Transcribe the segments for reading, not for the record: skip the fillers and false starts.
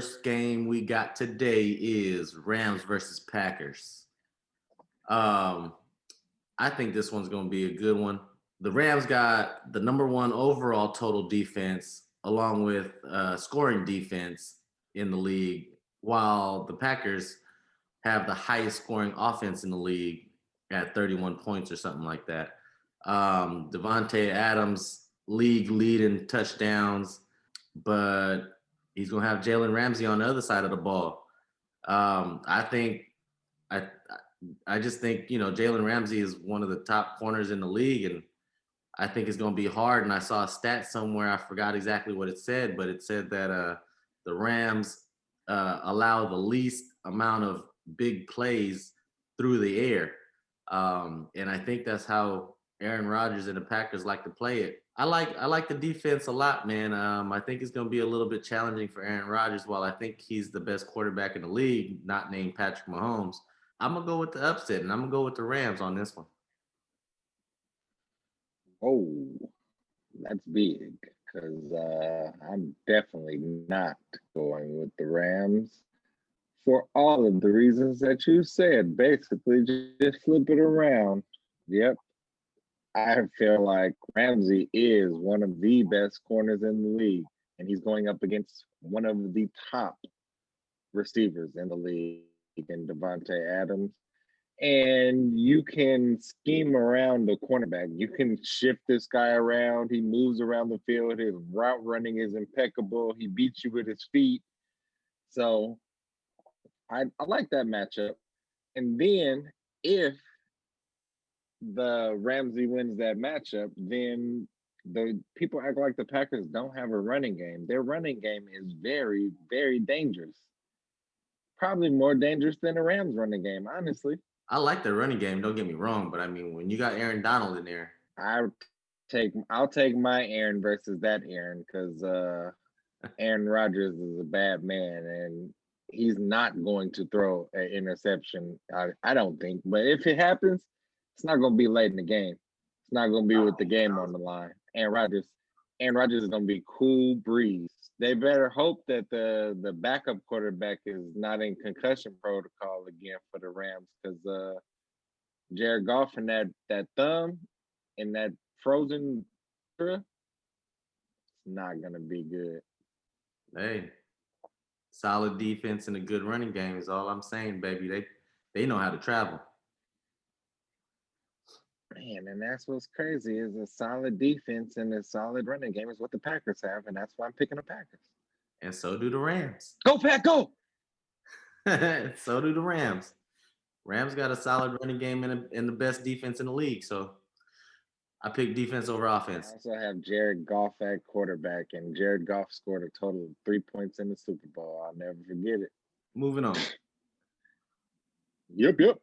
first game we got today is Rams versus Packers. I think this one's going to be a good one. The Rams got the number one overall total defense along with scoring defense in the league, while the Packers have the highest scoring offense in the league at 31 points or something like that. Devontae Adams, league leading touchdowns, but he's going to have Jalen Ramsey on the other side of the ball. I just think, Jalen Ramsey is one of the top corners in the league, and I think it's going to be hard. And I saw a stat somewhere, I forgot exactly what it said, but it said that the Rams allow the least amount of big plays through the air. And I think that's how Aaron Rodgers and the Packers like to play it. I like the defense a lot, man. I think it's going to be a little bit challenging for Aaron Rodgers. While I think he's the best quarterback in the league, not named Patrick Mahomes, I'm going to go with the upset, and I'm going to go with the Rams on this one. Oh, that's big, because I'm definitely not going with the Rams for all of the reasons that you said. Basically, just flip it around. Yep. I feel like Ramsey is one of the best corners in the league, and he's going up against one of the top receivers in the league in Devontae Adams. And you can scheme around the cornerback. You can shift this guy around. He moves around the field. His route running is impeccable. He beats you with his feet. So I like that matchup. And then if the Ramsey wins that matchup, then the people act like the Packers don't have a running game. Their running game is very, very dangerous. Probably more dangerous than the Rams running game, honestly. I like the running game, don't get me wrong, but I mean, when you got Aaron Donald in there, I'll take my Aaron versus that Aaron, because Aaron Rodgers is a bad man, and he's not going to throw an interception. I don't think, but if it happens, it's not going to be late in the game. It's not going to be with the game on the line. Aaron Rodgers is going to be cool breeze. They better hope that the backup quarterback is not in concussion protocol again for the Rams, because Jared Goff and that thumb and that frozen, it's not going to be good. Hey, solid defense and a good running game is all I'm saying, baby. They know how to travel. Man, and that's what's crazy, is a solid defense and a solid running game is what the Packers have, and that's why I'm picking the Packers. And so do the Rams. Go, Pack, go! So do the Rams. Rams got a solid running game and the best defense in the league, so I pick defense over offense. I also have Jared Goff at quarterback, and Jared Goff scored a total of 3 points in the Super Bowl. I'll never forget it. Moving on. Yep.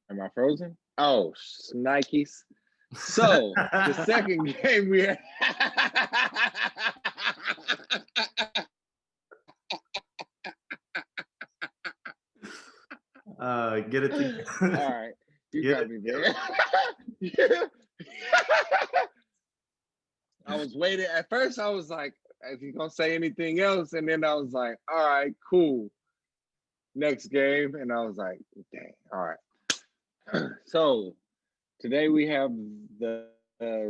Am I frozen? Oh, Nikes. So, the second game we had. Get it together. All right. You got me there. I was waiting. At first, I was like, is he going to say anything else? And then I was like, all right, cool. Next game. And I was like, dang, all right. So today we have the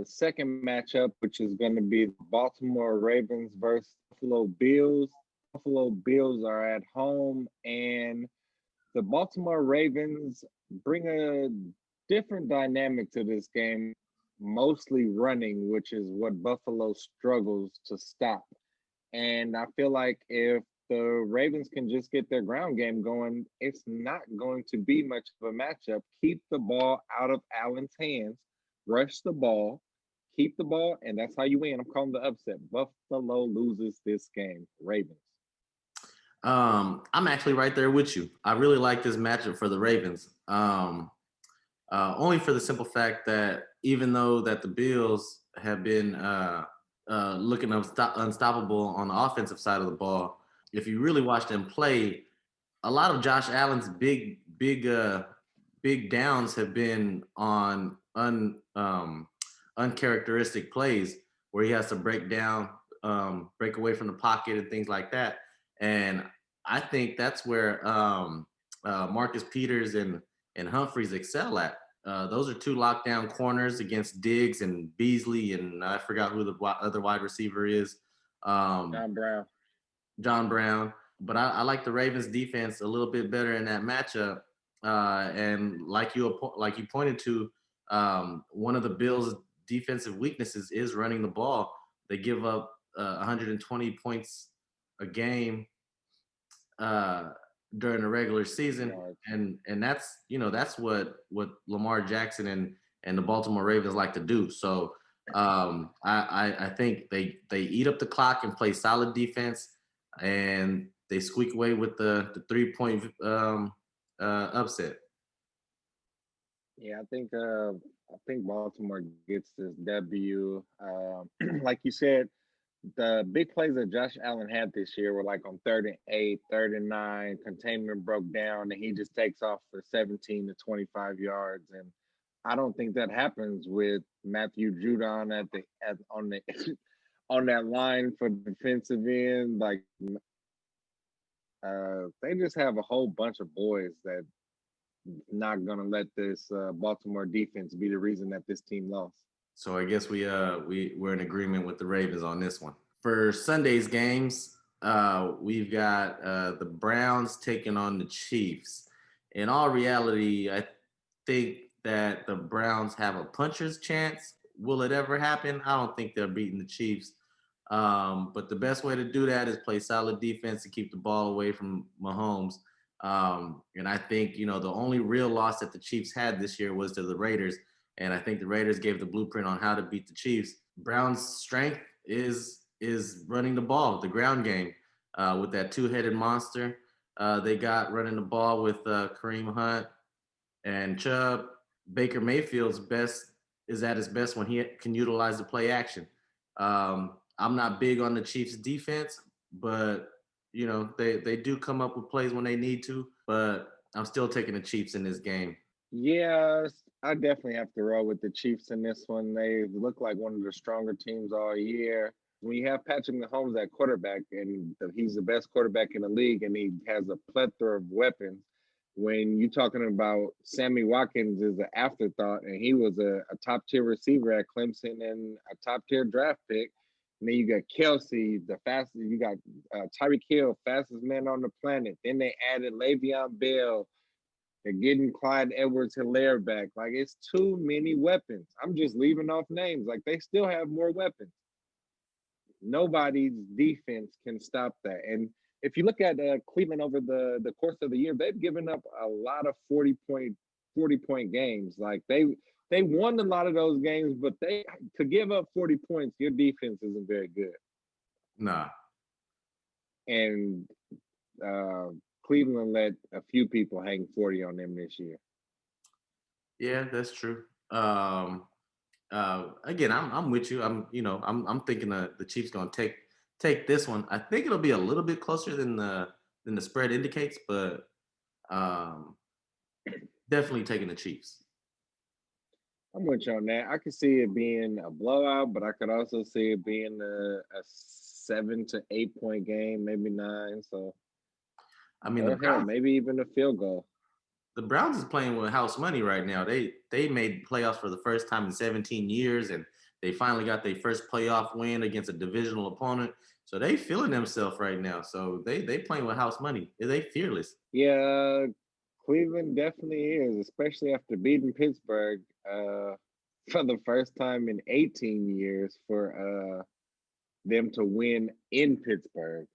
second matchup, which is going to be the Baltimore Ravens versus Buffalo Bills. Buffalo Bills are at home, and the Baltimore Ravens bring a different dynamic to this game, mostly running, which is what Buffalo struggles to stop. And I feel like if the Ravens can just get their ground game going, it's not going to be much of a matchup. Keep the ball out of Allen's hands, rush the ball, keep the ball, and that's how you win. I'm calling the upset. Buffalo loses this game. Ravens. I'm actually right there with you. I really like this matchup for the Ravens. Only for the simple fact that even though that the Bills have been looking unstoppable on the offensive side of the ball, if you really watch them play, a lot of Josh Allen's big downs have been on uncharacteristic plays where he has to break down, break away from the pocket and things like that. And I think that's where Marcus Peters and Humphreys excel at. Those are two lockdown corners against Diggs and Beasley, and I forgot who the other wide receiver is. Um, John Brown. John Brown. But I like the Ravens defense a little bit better in that matchup. And like you pointed to, one of the Bills' defensive weaknesses is running the ball. They give up 120 points a game uh, during the regular season, Yards. and that's what Lamar Jackson and the Baltimore Ravens like to do. So I think they eat up the clock and play solid defense, and they squeak away with the 3-point upset. Yeah, I think Baltimore gets this W. Like you said, the big plays that Josh Allen had this year were like on 3rd and 8, 3rd and 9, containment broke down, and he just takes off for 17 to 25 yards. And I don't think that happens with Matthew Judon on the on that line for defensive end. Like they just have a whole bunch of boys that not gonna let this Baltimore defense be the reason that this team lost. So I guess we're in agreement with the Ravens on this one. For Sunday's games, we've got the Browns taking on the Chiefs. In all reality, I think that the Browns have a puncher's chance. Will it ever happen? I don't think they're beating the Chiefs. But the best way to do that is play solid defense and keep the ball away from Mahomes. And I think, the only real loss that the Chiefs had this year was to the Raiders. And I think the Raiders gave the blueprint on how to beat the Chiefs. Brown's strength is running the ball, the ground game, with that two-headed monster. They got running the ball with Kareem Hunt and Chubb. Baker Mayfield's best is at his best when he can utilize the play action. I'm not big on the Chiefs defense, but they do come up with plays when they need to. But I'm still taking the Chiefs in this game. Yeah, I definitely have to roll with the Chiefs in this one. They look like one of the stronger teams all year. When you have Patrick Mahomes at quarterback, and he's the best quarterback in the league, and he has a plethora of weapons. When you're talking about Sammy Watkins is an afterthought, and he was a top tier receiver at Clemson and a top tier draft pick. And then you got Kelsey, the fastest. You got Tyreek Hill, fastest man on the planet. Then they added Le'Veon Bell. They're getting Clyde Edwards-Helaire back. Like, it's too many weapons. I'm just leaving off names. Like, they still have more weapons. Nobody's defense can stop that. And if you look at Cleveland over the course of the year, they've given up a lot of 40-point games. Like, they won a lot of those games, but to give up 40 points, your defense isn't very good. Nah. And Cleveland let a few people hang 40 on them this year. Yeah, that's true. Again, I'm with you. I'm thinking the Chiefs gonna take this one. I think it'll be a little bit closer than the spread indicates, but um, definitely taking the Chiefs. I'm with you on that. I could see it being a blowout, but I could also see it being a 7 to 8 point game, maybe 9. So, I mean, or hell, maybe even a field goal. the Browns is playing with house money right now. They made playoffs for the first time in 17 years, and they finally got their first playoff win against a divisional opponent. So they feeling themselves right now. So they playing with house money. They fearless. Yeah, Cleveland definitely is, especially after beating Pittsburgh for the first time in 18 years for them to win in Pittsburgh.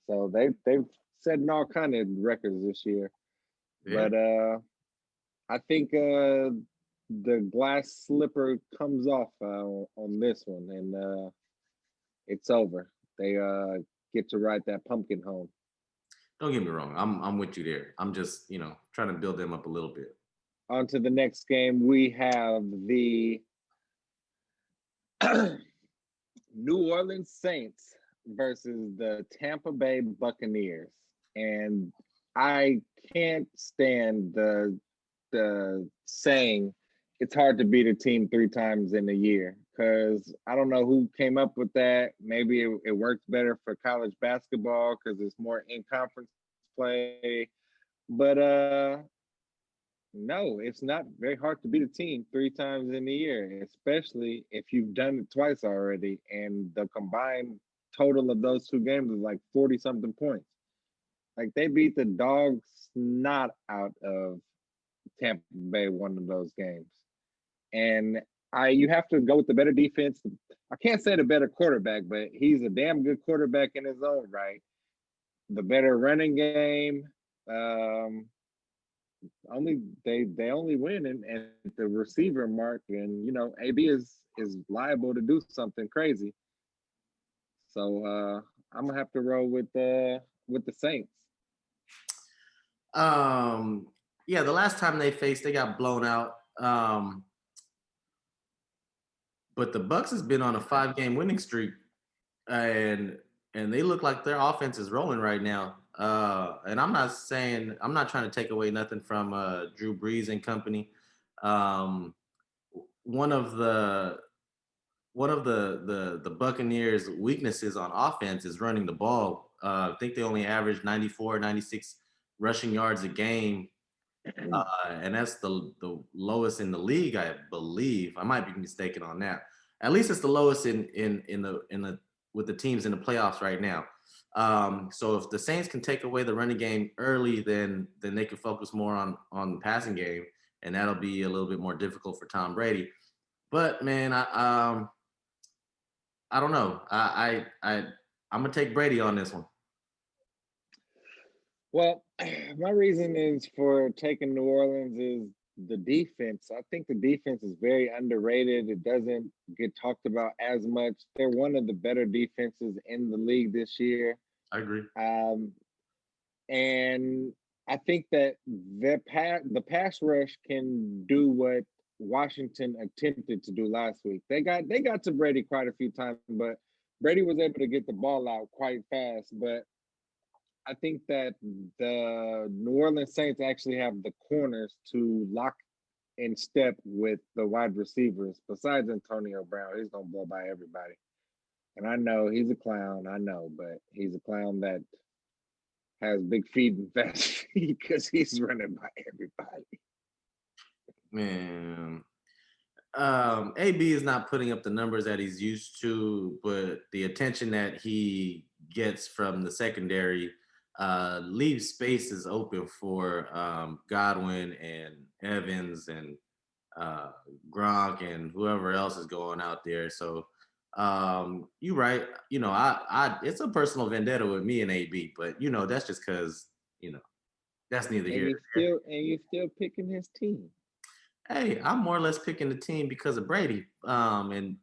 So they've setting all kind of records this year. Yeah. But I think the glass slipper comes off on this one, and it's over. They get to ride that pumpkin home. Don't get me wrong. I'm with you there. I'm just trying to build them up a little bit. On to the next game. We have the New Orleans Saints versus the Tampa Bay Buccaneers. And I can't stand the saying it's hard to beat a team 3 times in a year, because I don't know who came up with that. Maybe it works better for college basketball because it's more in conference play. But no, it's not very hard to beat a team 3 times in a year, especially if you've done it twice already. And the combined total of those 2 games is like 40 something points. Like they beat the dog snot out of Tampa Bay one of those games. And you have to go with the better defense. I can't say the better quarterback, but he's a damn good quarterback in his own right. The better running game. Only they only win and the receiver mark, and AB is liable to do something crazy. So I'm gonna have to roll with the Saints. Yeah, the last time they faced, they got blown out. But the Bucs has been on a 5-game winning streak, and they look like their offense is rolling right now. And I'm not trying to take away nothing from Drew Brees and company. One of the Buccaneers' weaknesses on offense is running the ball. I think they only average 94, 96 rushing yards a game. And that's the lowest in the league, I believe. I might be mistaken on that. At least it's the lowest in the with the teams in the playoffs right now. So if the Saints can take away the running game early, then they can focus more on the passing game, and that'll be a little bit more difficult for Tom Brady. But man, I don't know. I'm gonna take Brady on this one. Well, my reason is for taking New Orleans is the defense. I think the defense is very underrated. It doesn't get talked about as much. They're one of the better defenses in the league this year. I agree. And I think that the pass rush can do what Washington attempted to do last week. They got to Brady quite a few times, but Brady was able to get the ball out quite fast. But I think that the New Orleans Saints actually have the corners to lock in step with the wide receivers. Besides Antonio Brown, he's gonna blow by everybody. And I know he's a clown. I know, but he's a clown that has big feet and fast feet because he's running by everybody. Man, AB is not putting up the numbers that he's used to, but the attention that he gets from the secondary leaves spaces open for Godwin and Evans and Gronk and whoever else is going out there. So you're right. I it's a personal vendetta with me and AB, but that's just because that's neither And here you're still picking his team. Hey, I'm more or less picking the team because of Brady. And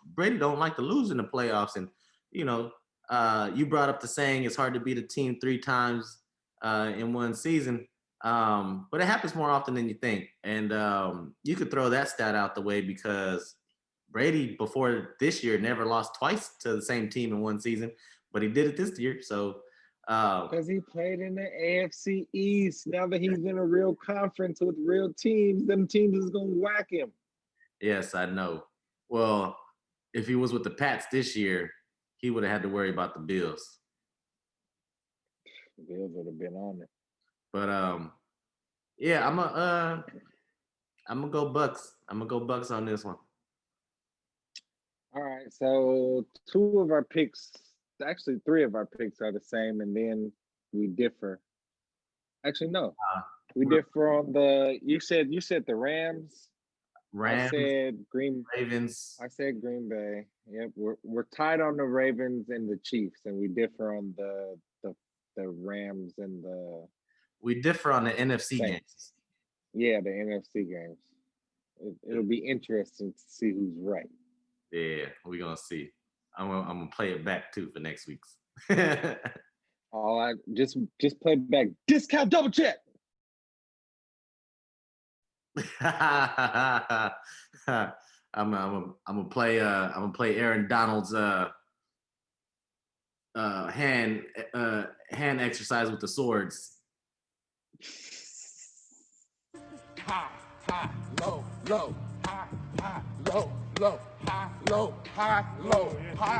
Brady don't like to lose in the playoffs. And you brought up the saying it's hard to beat a team 3 times in one season. But it happens more often than you think. And you could throw that stat out the way because Brady before this year never lost twice to the same team in one season, but he did it this year. So because he played in the AFC East. Now that he's in a real conference with real teams, them teams is gonna whack him. yes, I know. Well, if he was with the Pats this year, he would have had to worry about the Bills. The Bills would have been on it. But yeah, I'm gonna go Bucs. I'm gonna go Bucs on this one. All right, so 2 of our picks, actually 3 of our picks are the same, and then we differ. Actually, no, we differ on the. You said the Rams. Rams, Ravens. I said Green Bay. Yep, we're tied on the Ravens and the Chiefs, and we differ on the Rams and the. We differ on the NFC Saints. games. Yeah, the NFC games. It'll be interesting to see who's right. Yeah, we're gonna see. I'm gonna play it back too for next week's. All I just play back. Discount double check. I'm gonna play Aaron Donald's hand exercise with the swords. High, high, low, low, high, high, low. low, high, low, high, low, high.